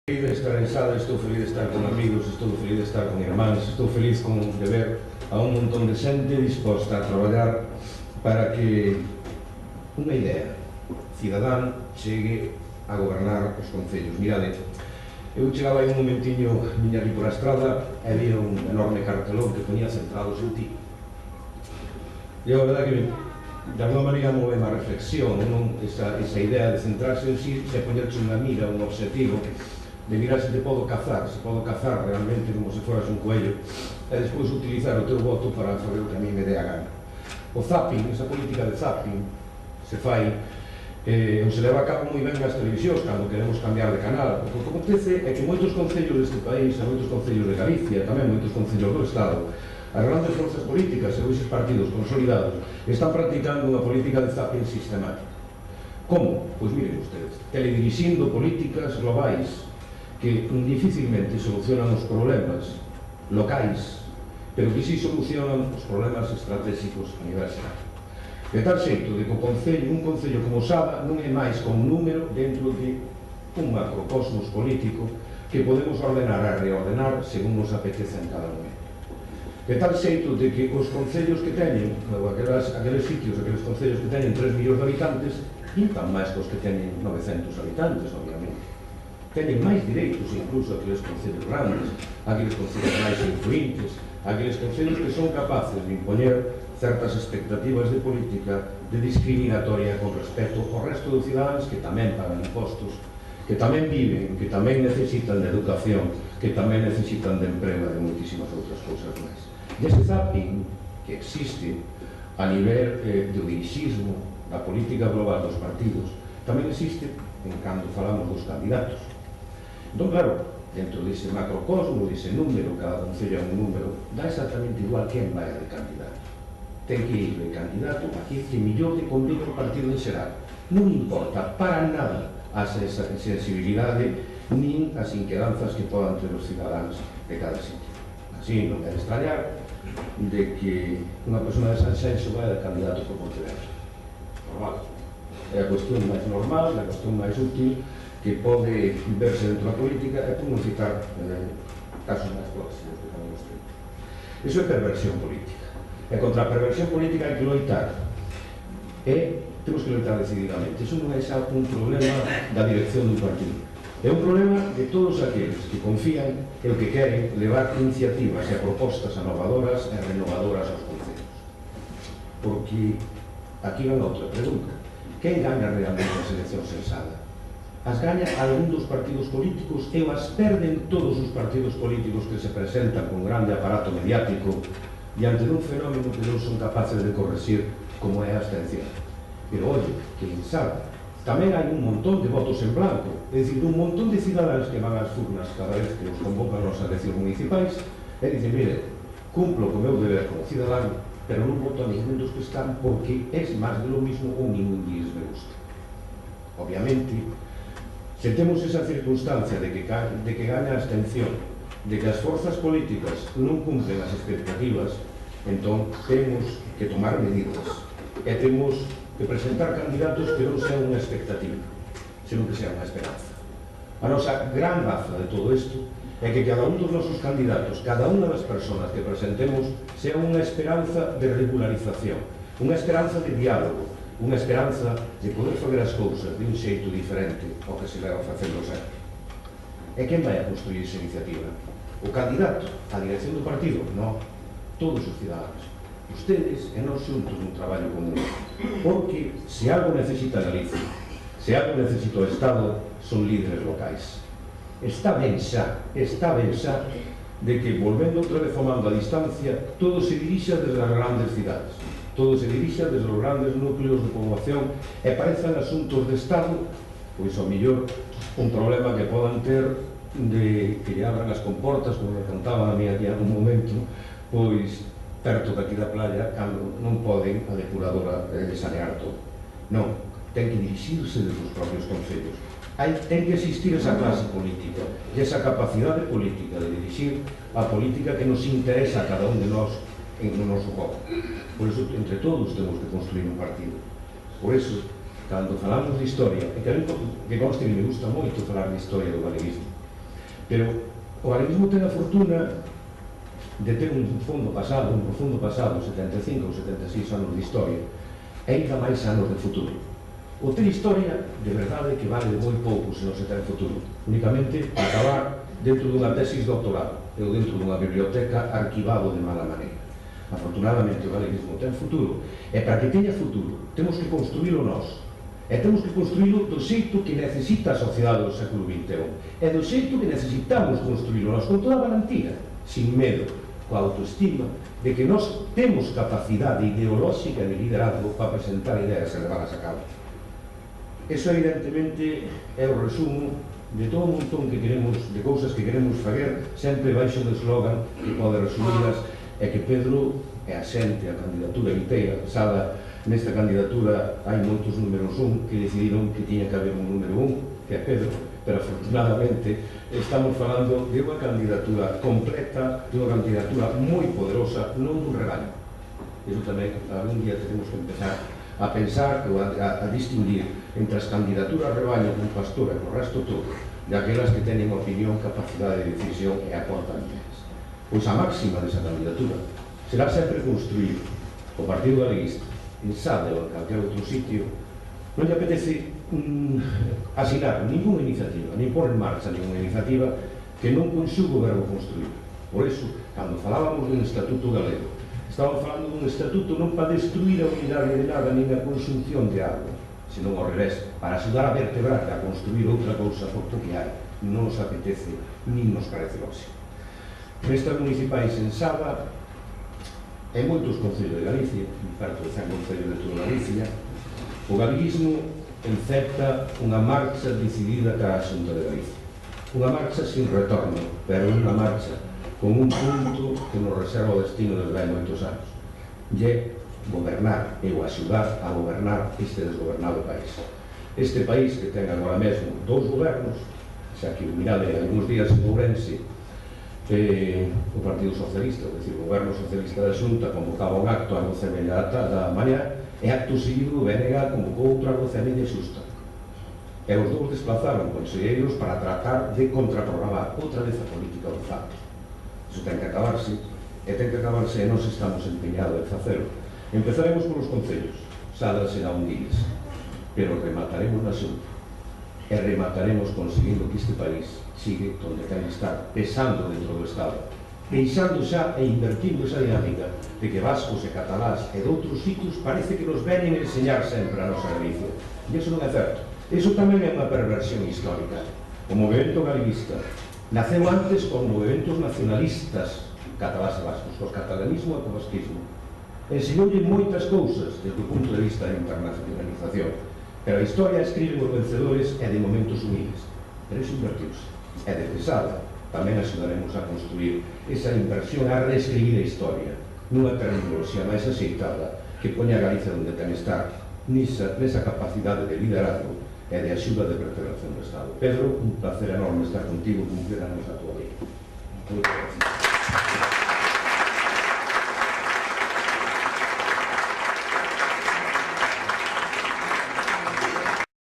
Feliz de estar en sala, estou feliz de estar con amigos, estou feliz de estar con irmáns, estou feliz de ver a un montón de xente disposta a traballar para que unha idea cidadán chegue a gobernar os concellos. Mirade, eu chegaba aí un momentiño, viña aquí por a estrada e vi un enorme cartelón que ponía centrados en ti. E a verdade que de alguma maneira move má reflexión, esa idea de centrarse en si, se poñerche unha mira, un objetivo, de mirar se te podo cazar realmente como se foras un coello e despois utilizar o teu voto para fazer o que a mí me dé a gana. O zapping, esa política de zapping, se fai ou se leva a cabo moi ben nas televisións cando queremos cambiar de canal. O que acontece é que moitos concellos deste país, moitos concellos de Galicia, tamén moitos concellos do Estado, as grandes forzas políticas e esos partidos consolidados están practicando unha política de zapping sistemática. Como? Pois miren ustedes, teledirixindo políticas globais que dificilmente solucionan os problemas locais, pero que sí solucionan os problemas estratégicos a nivel xeral. De tal xeito de que un concello como Sada non é máis que un número dentro de un macrocosmos político que podemos ordenar e reordenar según nos apetece en cada momento. De tal xeito de que os concellos que teñen, aqueles sitios, aqueles concellos que teñen 3 millóns de habitantes, pintan máis que os que teñen 900 habitantes, obviamente. Teñen máis direitos incluso aqueles concellos grandes, aqueles concellos máis influentes, aqueles concellos que son capaces de impoñer certas expectativas de política de discriminatoria con respecto ao resto dos cidadáns que tamén pagan impostos, que tamén viven, que tamén necesitan de educación, que tamén necesitan de emprego e de moitísimas outras cousas máis. E ese zapping que existe a nivel do dirixismo da política global dos partidos tamén existe en cando falamos dos candidatos. Entón, claro, dentro dese macrocosmo, dese número, cada concello é un número, dá exactamente igual quen vai de candidato. Ten que ir de candidato a que millor de convive o partido en xeral. Non importa para nada a sensibilidade nin as inquedanzas que podan ter os cidadáns de cada sitio. Así non debe extrañar de que unha persona de Sanxenxo vai de candidato por Pontevedra. Normal. É a cuestión máis normal, é a cuestión máis útil que pode verse dentro da política e por non citar casos máis próximos que tamén os temos. Iso é perversión política. E contra a perversión política hai que loitar. E temos que loitar decididamente. Iso non é xa un problema da dirección do partido. É un problema de todos aqueles que confían e que queren levar iniciativas e propostas inovadoras e renovadoras aos concellos. Porque aquí van outra pregunta. Quen gana realmente as eleccións en Sada? As gaña algún dos partidos políticos e as perden todos os partidos políticos que se presentan con grande aparato mediático diante dun fenómeno que non son capaces de corregir como é a abstención. Pero, oye, que en Sada tamén hai un montón de votos en blanco, é dicir, un montón de cidadáns que van ás urnas cada vez que os convocan as eleccións municipais e dicen, mire, cumplo co meu deber como cidadán, pero non voto a ningún dos que están porque é máis de lo mismo ou ningún días me gusta. Obviamente, se temos esa circunstancia de que gaña a abstención, de que as forzas políticas non cumplen as expectativas, entón temos que tomar medidas e temos que presentar candidatos que non sean unha expectativa, senón que sean unha esperanza. A nosa gran baza de todo isto é que cada un dos nosos candidatos, cada unha das persoas que presentemos, sea unha esperanza de regularización, unha esperanza de diálogo, unha esperanza de poder fazer as cousas de un xeito diferente ao que se leva facendo sempre. E quen vai a construir esa iniciativa? O candidato, a dirección do partido? Non, todos os cidadáns. Ustedes e nós xuntos nun traballo común. Porque se algo necesita Galicia, se algo necesita o Estado, son líderes locais. Está ben xa de que, volvendo outra vez formando a distancia, todo se dirixa desde as grandes cidades. Todo se dirixa desde os grandes núcleos de poboación e parecen asuntos de Estado, pois ao mellor un problema que podan ter de que lle abran as comportas, como me contaban a mí aquí en un momento, pois perto daqui da playa, cando non poden a depuradora sanear todo. Non, ten que dirixirse desde os propios concellos. Ten que existir esa clase política e esa capacidade política de dirixir a política que nos interesa a cada un de nós en o noso foco. Por iso, entre todos, temos que construir un partido. Por iso, cando falamos de historia, e que conste que me gusta moito falar de historia do galeguismo, Pero o galeguismo ten a fortuna de ter un profundo pasado, 75 ou 76 anos de historia, e ainda máis anos de futuro. O ter historia, de verdade, que vale de moi pouco se non se ten futuro. Únicamente acabar dentro dunha tesis de doctorado, ou dentro dunha biblioteca arquivado de mala maneira. Afortunadamente o galeguismo ten futuro, e para que teña futuro temos que construílo nós. E temos que construílo do xeito que necesita a sociedade do século XXI. E do xeito que necesitamos construílo nós, con toda a valentía, sin medo, coa autoestima de que nós temos capacidade ideolóxica de liderazgo para presentar ideas e levarlas a cabo. Eso, evidentemente, é o resumo de todo un montón que queremos, de cousas que queremos fazer, sempre baixo do slogan que pode resumirlas, é que Pedro é a xente, a candidatura inteira. Pensada nesta candidatura hai moitos números 1 que decidiron que tiña que haber un número 1, que é Pedro, pero afortunadamente estamos falando de unha candidatura completa, de unha candidatura moi poderosa, non dun rebaño. Iso tamén algún día tenemos que empezar a pensar ou a distinguir entre as candidaturas rebaño con pastor e con o resto todo, de aquelas que teñen opinión, capacidade de decisión e aportan ideas. Pois a máxima desa candidatura será sempre construir o Partido Galeguista en Sade ou en calquer outro sitio. Non lle apetece asinar ninguna iniciativa, nin pôr en marcha ninguna iniciativa que non conxugue o verbo construir. Por iso, cando falábamos dun estatuto galego, estábamos falando dun estatuto non para destruir a unidade de nada nin a consunción de algo, senón ao revés, para axudar a vertebrar e a construir outra cousa porque hai, non nos apetece nin nos parece lógico. Nestas municipais en Saba, en moitos concellos de Galicia, perto de 100 concellos de toda Galicia, o galeguismo encepta unha marcha decidida cara a Xunta de Galicia. Unha marcha sin retorno, pero unha marcha con un punto que nos reserva o destino desde hai moitos anos. E é gobernar e o axudar a gobernar este desgobernado país. Este país que ten agora mesmo 2 gobernos, xa que mirade algúns días en Ourense, o Partido Socialista, é dicir, o Goberno Socialista da Xunta convocaba un acto a 12:30 da mañá e acto seguido o BNG convocou outro a 12:30 xusta. E os dous desplazaron conselleiros para tratar de contraprogramar outra vez a política do facto. Iso ten que acabarse, e nós estamos empeñados en facelo. Empezaremos polos concellos, Sada será un diles, pero remataremos na Xunta, e remataremos conseguindo que este país sigue onde ten que estar, pesando dentro do Estado, deixando xa e invertindo esa dinámica de que vascos e catalás e de outros sitios parece que nos venen a enseñar sempre a nosa Galicia. E iso non é certo. Iso tamén é unha perversión histórica. O movimento galeguista naceu antes con movimentos nacionalistas catalás e vascos, co catalanismo e co vasquismo. Enseñoulle moitas cousas desde o punto de vista da internacionalización, pero a historia escriben os vencedores e de momentos humildes. Pero iso invertiuse. E de pesada tamén axudaremos a construir esa inversión, a reescribir a historia nunha terminoloxía máis aceitada que poña a Galicia onde ten que estar nesa capacidade de liderazgo e de axuda de vertebración do Estado. Pedro, un placer enorme estar contigo, cumplir a nosa tua lei. Moitas gracias.